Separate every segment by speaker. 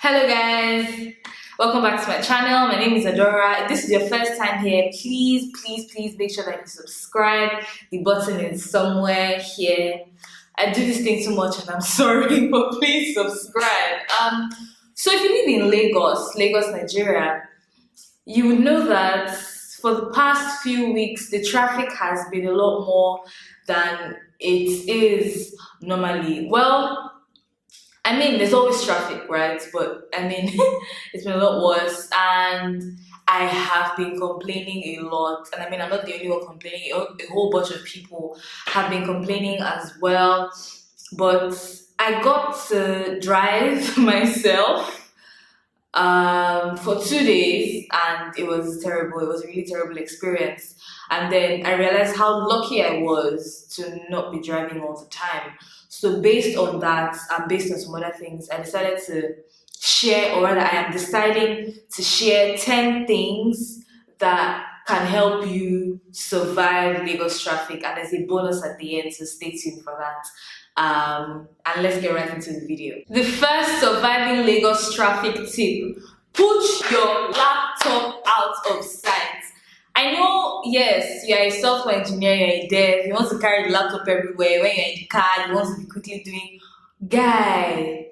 Speaker 1: Hello guys, welcome back to my channel. My name is Adora. If this is your first time here, please make sure that you subscribe. The button is somewhere here. I do this thing too much and I'm sorry, but please subscribe. So if you live in Lagos, Nigeria, you would know that for the past few weeks the traffic has been a lot more than it is normally. Well, I mean, there's always traffic, right? But I mean, it's been a lot worse, and I have been complaining a lot. And I mean, I'm not the only one complaining. A whole bunch of people have been complaining as well. But I got to drive myself for 2 days, and it was terrible. It was a really terrible experience. And then I realized how lucky I was to not be driving all the time. So based on that and based on some other things, I decided to share, or rather, I am deciding to share 10 things that can help you survive Lagos traffic. And there's a bonus at the end, so stay tuned for that. And let's get right into the video. The first surviving Lagos traffic tip: put your laptop out of sight. I know, yes, you're a software engineer, you're a dev, you want to carry the laptop everywhere. When you're in the car, you want to be quickly doing. Guy,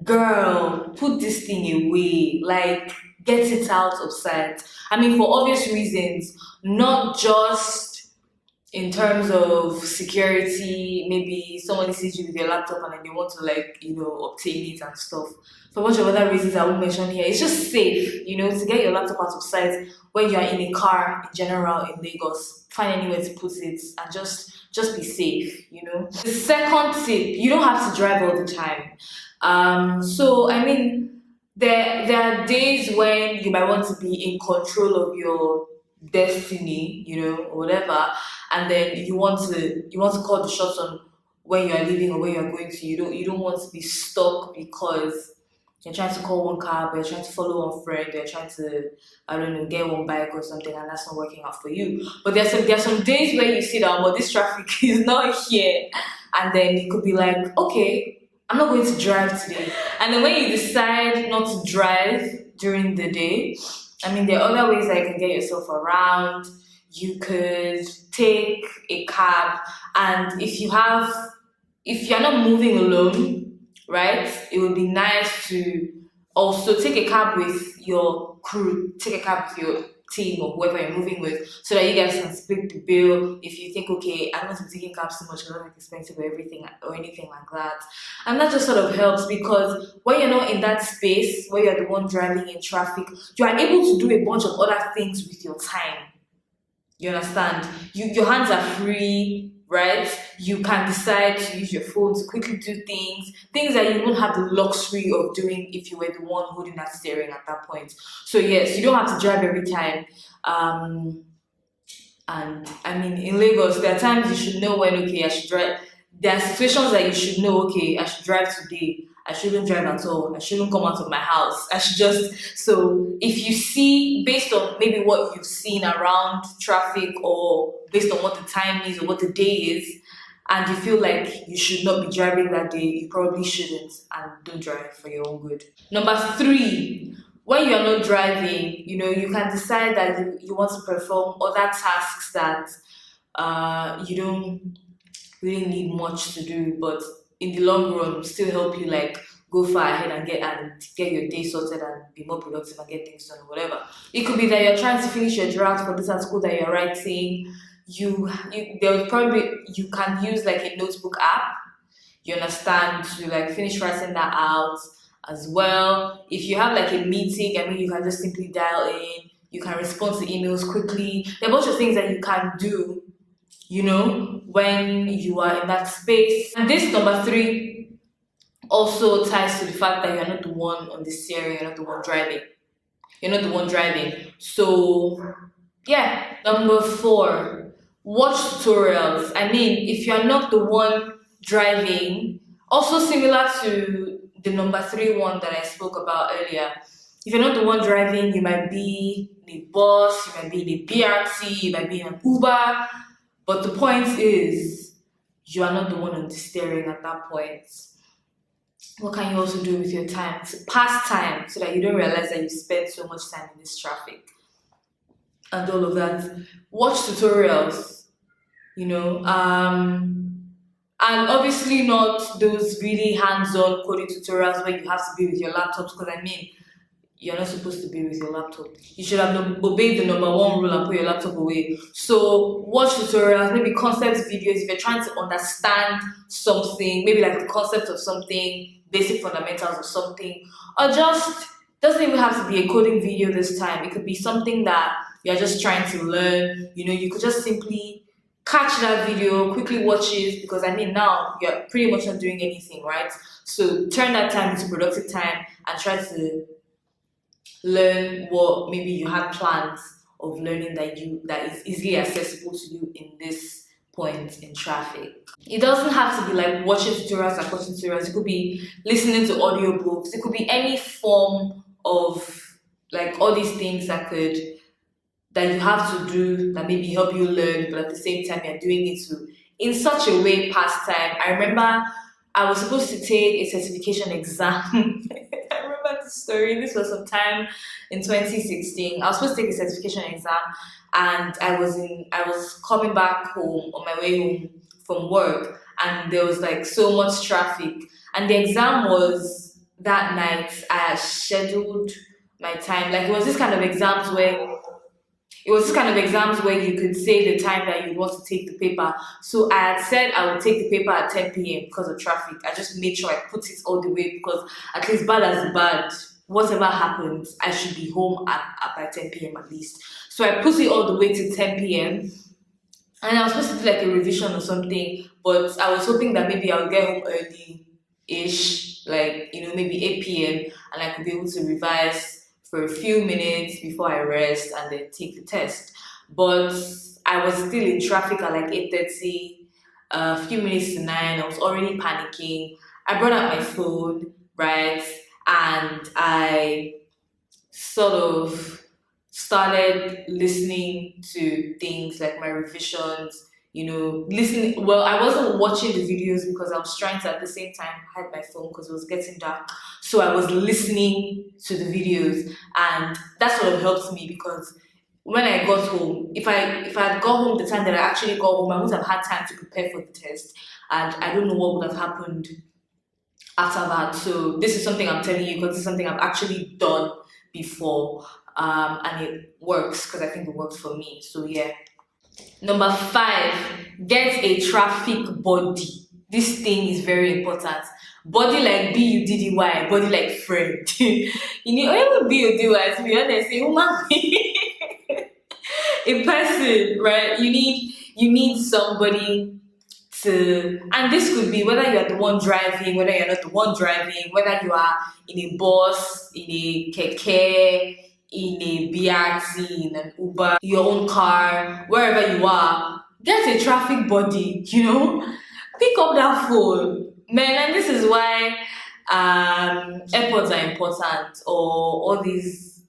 Speaker 1: girl, put this thing away. Like, get it out of sight. I mean, for obvious reasons, not just in terms of security. Maybe someone sees you with your laptop and then they want to, like, obtain it and stuff. For a bunch of other reasons I won't mention here. It's just safe, to get your laptop out of sight when you're in a car in general in Lagos. Find anywhere to put it and just be safe. The second tip: you don't have to drive all the time. So I mean, there are days when you might want to be in control of your destiny, or whatever, and then you want to call the shots on when you are leaving or where you are going to. You don't want to be stuck because you're trying to call one cab, or you're trying to follow one friend, or you're trying to, I don't know, get one bike or something, and that's not working out for you. But there's some days where you see that, but this traffic is not here, and then you could be like, okay, I'm not going to drive today. And then when you decide not to drive during the day, I mean, there are other ways that you can get yourself around. You could take a cab, and if you're not moving alone, right, it would be nice to also take a cab with your crew, take a cab with your team or whoever you're moving with, so that you guys can split the bill. If you think, okay, I don't want to be taking cabs so much because it's expensive or everything or anything like that. And that just sort of helps, because when you're not in that space where you're the one driving in traffic, you are able to do a bunch of other things with your time. You understand? Your hands are free, right? You can decide to use your phone to quickly do things that you won't have the luxury of doing if you were the one holding that steering at that point. So yes, you don't have to drive every time. And I mean, in Lagos, there are times you should know when, okay, I should drive. There are situations that you should know, okay, I should drive today. I shouldn't drive at all. I shouldn't come out of my house. I should just. So if you see, based on maybe what you've seen around traffic, or based on what the time is or what the day is, and you feel like you should not be driving that day, you probably shouldn't, and don't drive for your own good. Number three: when you're not driving, you can decide that you want to perform other tasks that you don't really need much to do, but in the long run still help you, like, go far ahead and get your day sorted and be more productive and get things done, whatever. It could be that you're trying to finish your draft for this article that you're writing. You can use like a notebook app, you understand, to like finish writing that out as well. If you have like a meeting, I mean, you can just simply dial in, you can respond to emails quickly. There are a bunch of things that you can do, when you are in that space. And this number three also ties to the fact that you're not the one on the steering, you're not the one driving. So yeah. Number four: watch tutorials. I mean, if you're not the one driving, also similar to the number three one that I spoke about earlier, if you're not the one driving, you might be in a bus, you might be in a BRT, you might be in an Uber. But the point is, you are not the one on the steering at that point. What can you also do with your time to pass time so that you don't realize that you spent so much time in this traffic and all of that? Watch tutorials, you know, and obviously not those really hands-on coding tutorials where you have to be with your laptops, because I mean, you're not supposed to be with your laptop. You should have obeyed the number one rule and put your laptop away. So watch tutorials, maybe concept videos if you're trying to understand something, maybe like the concept of something, basic fundamentals of something, or just doesn't even have to be a coding video this time. It could be something that you're just trying to learn. You know, you could just simply catch that video, quickly watch it, because I mean now you're pretty much not doing anything, right? So turn that time into productive time and try to learn what maybe you had plans of learning that is easily accessible to you in this point in traffic. It doesn't have to be like watching tutorials like watching tutorials. It could be listening to audiobooks. It could be any form of like all these things that you have to do that maybe help you learn, but at the same time you're doing it to in such a way past time. I remember I was supposed to take a certification exam. I remember the story. This was sometime in 2016. I was supposed to take a certification exam, and I was coming back home on my way home from work, and there was like so much traffic. And the exam was that night. I had scheduled my time. Like it was this kind of exams where you could say the time that you want to take the paper. So I had said I would take the paper at 10 p.m. because of traffic. I just made sure I put it all the way, because at least bad as bad, whatever happens, I should be home at by 10 p.m. at least. So I put it all the way to 10 p.m. And I was supposed to do like a revision or something, but I was hoping that maybe I'll get home early-ish, like, you know, maybe 8 p.m. and I could be able to revise for a few minutes before I rest and then take the test. But I was still in traffic at like 8:30, a few minutes to 9. I was already panicking. I brought out my phone, right? And I sort of started listening to things like my revisions, you know, listening. Well, I wasn't watching the videos because I was trying to at the same time hide my phone because it was getting dark. So I was listening to the videos, and that sort of helped me, because when I got home, if I had got home the time that I actually got home, I wouldn't have had time to prepare for the test, and I don't know what would have happened after that. So this is something I'm telling you because it's something I've actually done before, and it works because I think it works for me. So yeah. Number 5, get a traffic body. This thing is very important. Body like B-U-D-D-Y, body like friend. You need even B-U-D-Y, to be honest, a human being, a person, right? You need somebody to, and this could be whether you're the one driving, whether you're not the one driving, whether you are in a bus, in a keke, in a BRT, in an Uber, your own car, wherever you are, get a traffic body, you know? Pick up that phone. Man, and this is why AirPods are important, or all these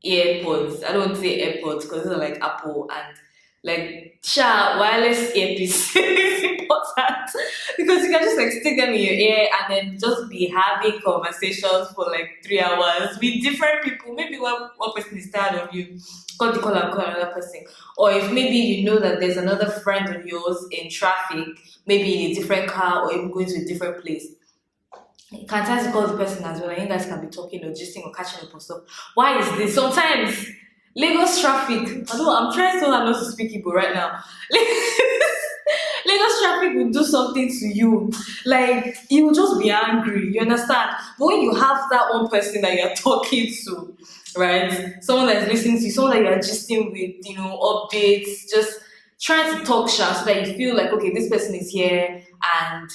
Speaker 1: AirPods. I don't say AirPods because these are like Apple, and like wireless earpiece is important, because you can just like stick them in your ear and then just be having conversations for like 3 hours with different people. Maybe one person is tired of you, call another person. Or if maybe you know that there's another friend of yours in traffic, maybe in a different car or even going to a different place, you can try to call the person as well, and you guys can be talking or gisting or catching up on stuff. Why is this? Sometimes Lagos traffic, although I'm trying so hard not to speak Igbo right now. Lagos traffic will do something to you. Like, you will just be angry, you understand? But when you have that one person that you're talking to, right? Someone that's listening to you, someone that you're gisting with, you know, updates, just trying to talk shit so that you feel like, okay, this person is here, and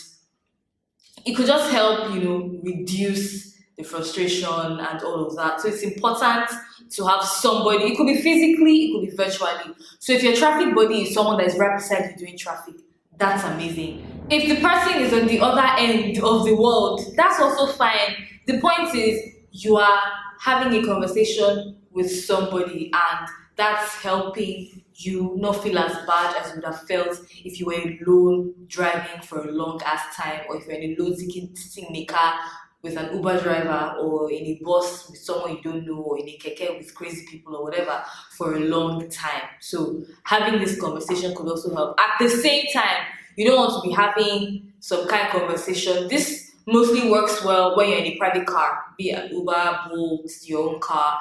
Speaker 1: it could just help, you know, reduce the frustration and all of that. So it's important to have somebody. It could be physically, it could be virtually. So if your traffic buddy is someone that is right beside you doing traffic, that's amazing. If the person is on the other end of the world, that's also fine. The point is you are having a conversation with somebody, and that's helping you not feel as bad as you would have felt if you were alone driving for a long ass time, or if you're in a load sitting in a car with an Uber driver or in a bus with someone you don't know or in a keke with crazy people or whatever for a long time. So having this conversation could also help. At the same time, you don't want to be having some kind of conversation. This mostly works well when you're in a private car, be it Uber, Bolt, your own car.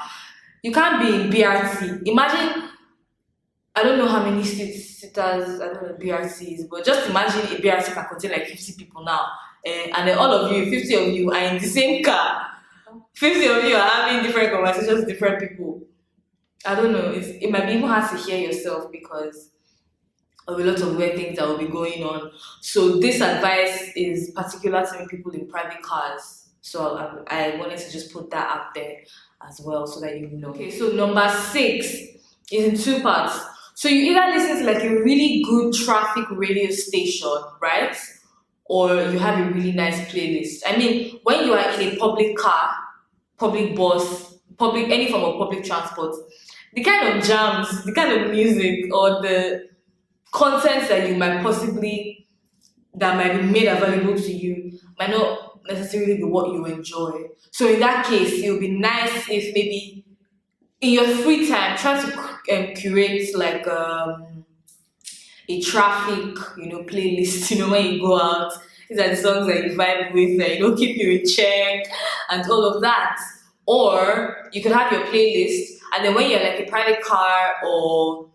Speaker 1: You can't be in BRT. Imagine, I don't know how many sitters, I don't know BRTs, but just imagine a BRT can contain like 50 people now. And then all of you, 50 of you are in the same car. 50 of you are having different conversations with different people. I don't know, it might be even hard to hear yourself because of a lot of weird things that will be going on. So this advice is particular to people in private cars. So I wanted to just put that out there as well so that you know. Okay, so number 6 is in 2 parts. So you either listen to like a really good traffic radio station, right? Or you have a really nice playlist. I mean, when you are in a public car, public bus, any form of public transport, the kind of jams, the kind of music or the content that you might that might be made available to you might not necessarily be what you enjoy. So in that case, it would be nice if maybe in your free time, try to curate like a traffic, playlist, when you go out. These are the songs that you vibe with, keep you in check and all of that. Or you could have your playlist, and then when you're like a private car or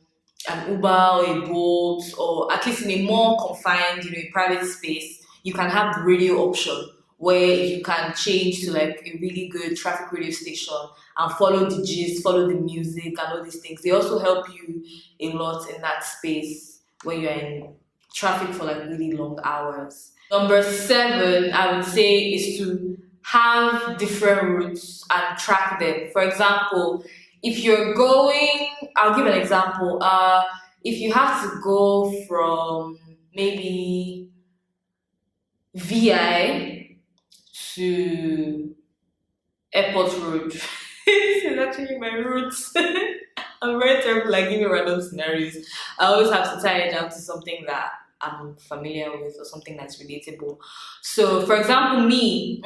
Speaker 1: an Uber or a Bolt, or at least in a more confined, a private space, you can have the radio option where you can change to like a really good traffic radio station and follow the gist, follow the music and all these things. They also help you a lot in that space when you're in traffic for like really long hours. Number 7, I would say, is to have different routes and track them. For example, if you're going, I'll give an example. If you have to go from maybe VI to Airport Road, this is actually my route. I'm very terrible at giving random scenarios. I always have to tie it down to something that I'm familiar with or something that's relatable. So, for example, me,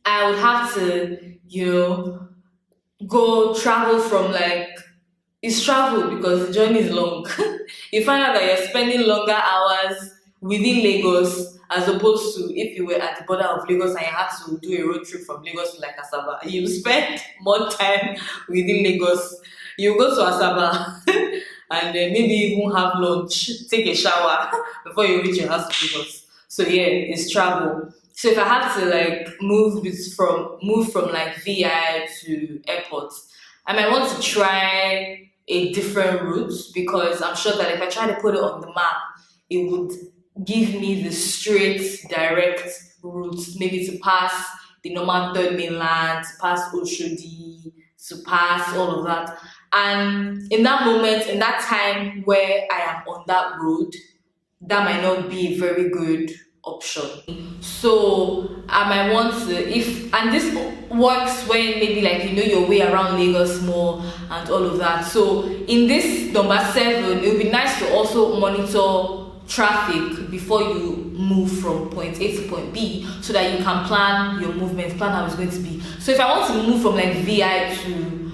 Speaker 1: I would have to, go travel from it's travel because the journey is long. You find out that you're spending longer hours within Lagos as opposed to if you were at the border of Lagos and you had to do a road trip from Lagos to like Asaba. You spend more time within Lagos. You go to Asaba and then maybe even have lunch, take a shower before you reach your house to Lagos. So yeah, it's travel. So if I have to move from like VI to airport, I might want to try a different route because I'm sure that if I try to put it on the map, it would give me the straight, direct route, maybe to pass the normal third mainland, to pass Oshodi, to pass all of that. And in that moment, in that time where I am on that road, that might not be a very good option. So I might want to, and this works when maybe you know your way around Lagos more and all of that. So in this number 7, it would be nice to also monitor traffic before you move from point A to point B so that you can plan your movements, plan how it's going to be. So if I want to move from VI to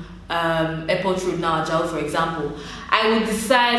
Speaker 1: Airport Road now, Ajao, for example, I would decide,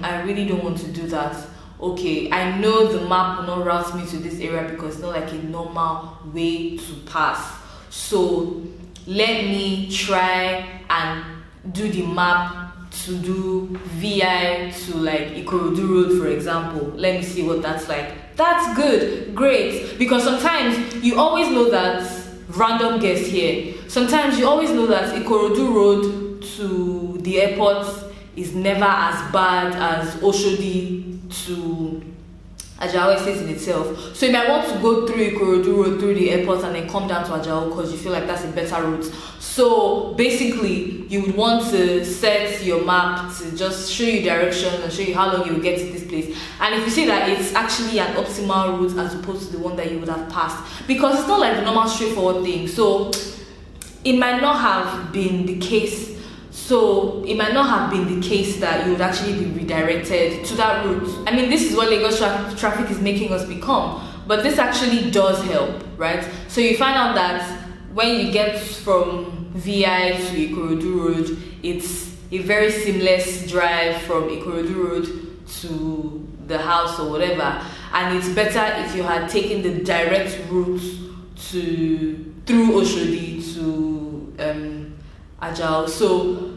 Speaker 1: I really don't want to do that. Okay, I know the map will not route me to this area because it's not like a normal way to pass. So let me try and do the map to do VI to Ikorodu Road, for example. Let me see what that's like. That's good, great. Because sometimes you always know that, random guess here, sometimes you always know that Ikorodu Road to the airport is never as bad as Oshodi to Ajao Estate in itself. So you might want to go through Ikorodu Road, through the airport, and then come down to Ajao because you feel like that's a better route. So basically, you would want to set your map to just show you directions and show you how long you will get to this place. And if you see that it's actually an optimal route as opposed to the one that you would have passed, because it's not like the normal straightforward thing. So it might not have been the case. So it might not have been the case that you would actually be redirected to that route. I mean, this is what Lagos traffic is making us become, but this actually does help, right? So you find out that when you get from VI to Ikorodu Road, it's a very seamless drive from Ikorodu Road to the house or whatever, and it's better if you had taken the direct route through Oshodi to Ajao. So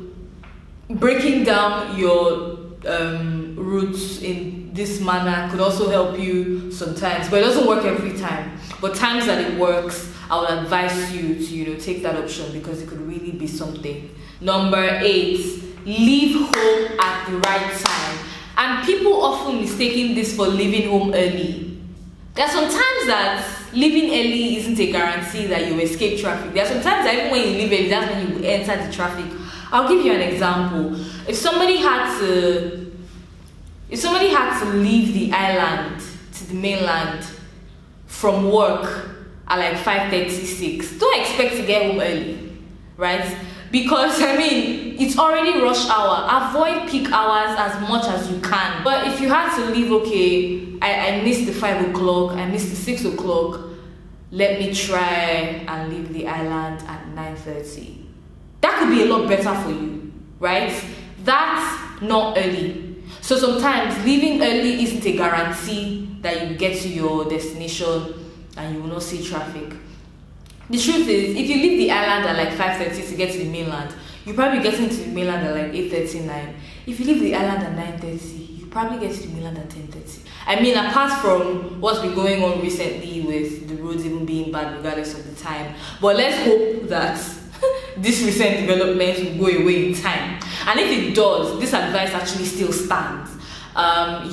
Speaker 1: breaking down your routes in this manner could also help you sometimes, but it doesn't work every time. But times that it works, I would advise you to take that option, because it could really be something. Number 8, leave home at the right time. And people often mistaking this for leaving home early. There are some times that leaving early isn't a guarantee that you escape traffic. There are some times that even when you leave early, that's when you enter the traffic. I'll give you an example. If somebody had to leave the island to the mainland from work at like 5:36, don't expect to get home early, right? Because it's already rush hour. Avoid peak hours as much as you can. But if you had to leave, okay, I missed the 5 o'clock, I missed the 6 o'clock, let me try and leave the island at 9:30. That could be a lot better for you, right? That's not early. So sometimes leaving early isn't a guarantee that you get to your destination and you will not see traffic. The truth is, if you leave the island at like 5:30 to get to the mainland, you probably get into the mainland at like 8:39. If you leave the island at 9:30, you probably get to the mainland at 10:30. Apart from what's been going on recently with the roads even being bad regardless of the time, but let's hope that this recent development will go away in time. And if it does, this advice actually still stands.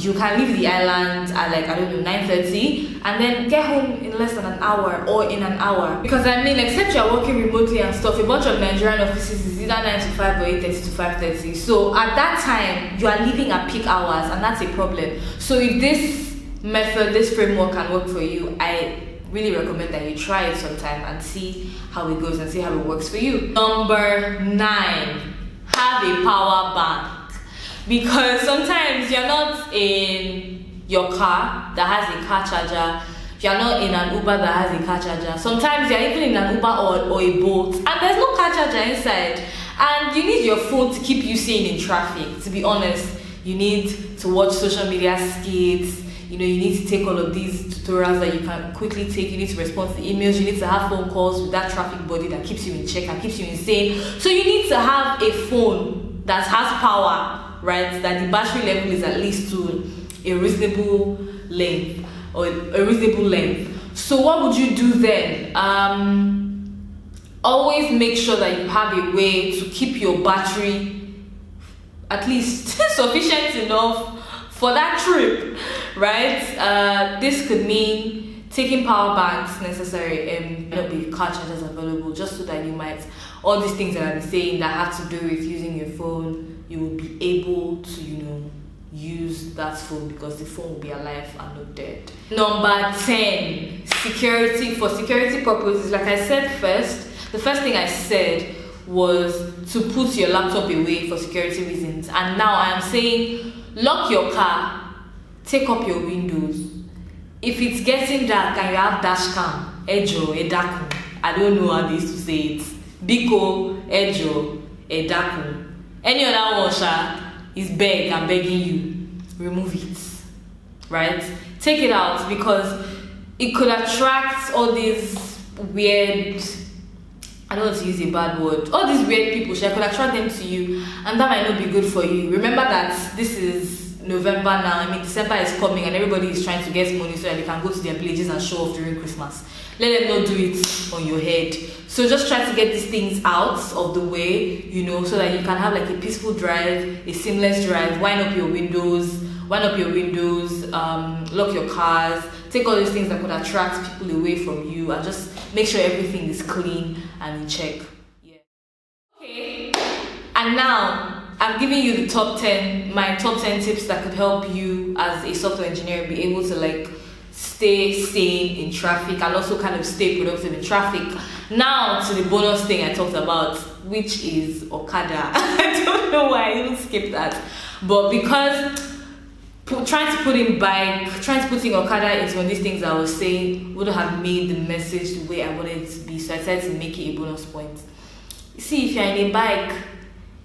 Speaker 1: You can leave the island at 9:30 and then get home in less than an hour or in an hour. Because except you're working remotely and stuff, a bunch of Nigerian offices is either 9 to 5 or 8:30 to 5:30. So at that time, you are leaving at peak hours, and that's a problem. So if this method, this framework can work for you, I really recommend that you try it sometime and see how it goes and see how it works for you. Number 9, have a power bank. Because sometimes you're not in your car that has a car charger, you're not in an Uber that has a car charger. Sometimes you're even in an Uber or a boat and there's no car charger inside. And you need your phone to keep you sane in traffic. To be honest, you need to watch social media skits. You need to take all of these tutorials that you can quickly take. You need to respond to emails. You need to have phone calls with that traffic body that keeps you in check and keeps you insane. So you need to have a phone that has power, right? That the battery level is at least to a reasonable length or a reasonable length. So what would you do then? Always make sure that you have a way to keep your battery at least sufficient enough for that trip, right? This could mean taking power banks necessary, there'll be car chargers available, just so that you might, all these things that I'm saying that have to do with using your phone, you will be able to, use that phone, because the phone will be alive and not dead. Number 10, security. For security purposes, like I said first, the first thing I said was to put your laptop away for security reasons. And now I am saying, lock your car, take up your windows. If it's getting dark and you have dash cam, ejo, edaku, I don't know how they used to say it. Biko, ejo, edaku. Any other one, sha, is I'm begging you, remove it, right? Take it out, because it could attract all these weird, I don't want to use a bad word, all these weird people, I could attract them to you, and that might not be good for you. Remember that this is November now, December is coming, and everybody is trying to get money so that they can go to their villages and show off during Christmas. Let them not do it on your head. So just try to get these things out of the way, so that you can have a peaceful drive, a seamless drive. Wind up your windows, lock your cars, take all these things that could attract people away from you, and just make sure everything is clean and in check. Yeah. Okay. And now I'm giving you my top 10 tips that could help you as a software engineer be able to stay sane in traffic and also kind of stay productive in traffic. Now to the bonus thing I talked about, which is Okada. I don't know why I even skipped that, but because trying to put in Okada into one of these things I was saying wouldn't have made the message the way I wanted it to be, so I decided to make it a bonus point. You see, if you're in a bike,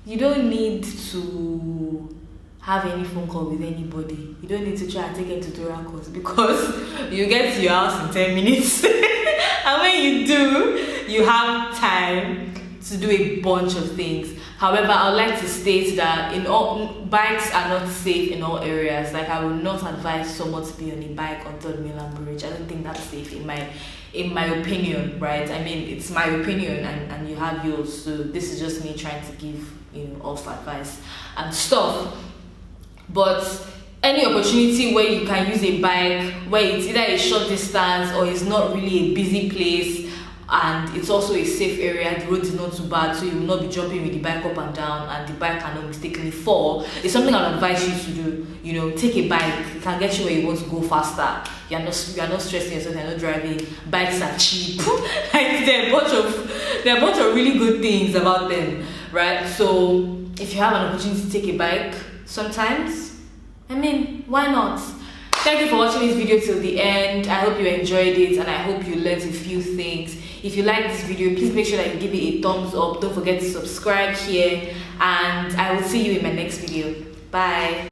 Speaker 1: you don't need to have any phone call with anybody. You don't need to try and take a tutorial course, because you get to your house in 10 minutes. And when you do, you have time to do a bunch of things. However, I would like to state that bikes are not safe in all areas. Like, I would not advise someone to be on a bike on Third Mainland Bridge. I don't think that's safe in my opinion, right? I mean, it's my opinion, and you have yours. So this is just me trying to give off advice and stuff. But any opportunity where you can use a bike, where it's either a short distance or it's not really a busy place, and it's also a safe area, the road is not too bad, so you will not be jumping with the bike up and down and the bike cannot mistakenly fall, it's something I would advise you to do. Take a bike. It can get you where you want to go faster. You are not stressing yourself, you're not driving. Bikes are cheap. Like, there are a bunch of really good things about them, right? So if you have an opportunity to take a bike sometimes, I mean, why not? Thank you for watching this video till the end. I hope you enjoyed it, and I hope you learned a few things. If you like this video, please make sure that you give it a thumbs up. Don't forget to subscribe here, and I will see you in my next video. Bye.